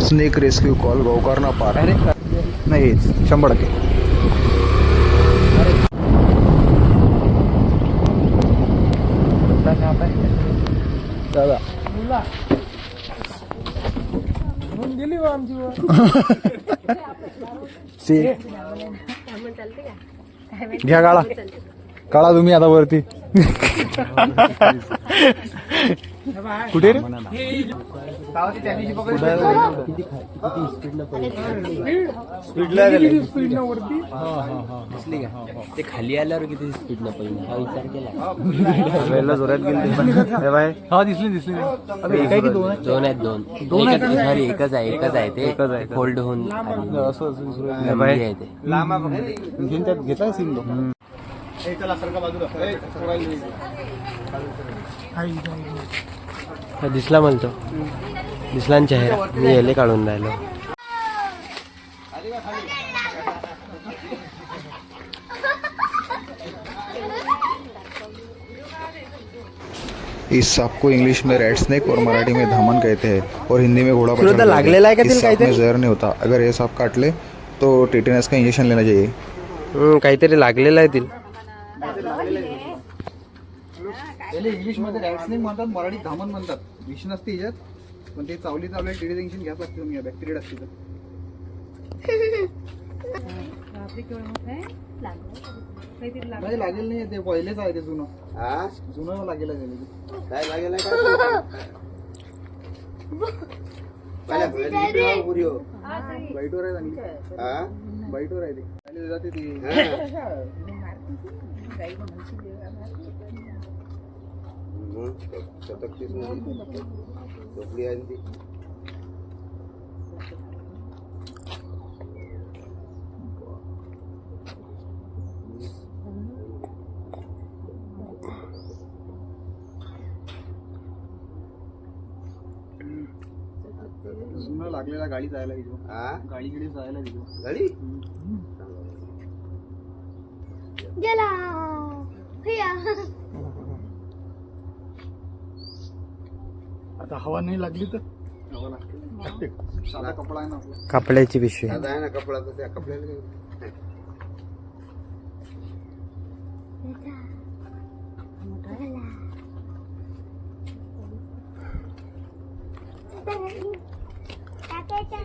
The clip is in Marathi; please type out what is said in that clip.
Snake rescue call Gokarna park. नाही 100%. दादा घ्या काळा काळा तुम्ही आता वरती. कुठे रे? ते खाली आल्यावर किती स्पीड न पहिला हा विचार केला. जोरात गेले. हा दिसली काय की दोन आहेत दोन सॉरी एकच आहे ते फोल्ड होऊन आहे ते. घेतला सीन दिसला म्हणतो दिसला चेहरा मी याले काढून राहिलो. इस सांप को इंग्लिश में रेड स्नेक और मराठी में धामन कहते हैं और हिंदी में घोड़ा तुला लागलेला आहे का तिला काहीतरी जहर नहीं होता. अगर ये सांप काट ले तो टेटेनस का इंजेक्शन लेना चाहिए. काहीतरी लागलेलं आहे तिला. इंग्लिश मध्ये रॅट स्नेक म्हणतात, मराठीत धामण म्हणतात. विष नसते याच्यात पण ते चावली टीडी इंजेक्शन घ्यावं लागतं. तुम्ही बॅक्टेरिया असते तर नाही लागेल नाही. ते पहिलेच आहे ते जुनं लागेल काय लागेल बाईटवर आहे चांगली. बाईटवर आहे ते जाते ती. जुना लागलेला गाडी जायला गाडी जायला गाडी गेला. आता हवा नाही लागली तर हवा लागते. साधा कपडा आहे ना आपला. कपड्याची पिशवी आहे ना कपडा तर त्या कपड्याला टाकायचं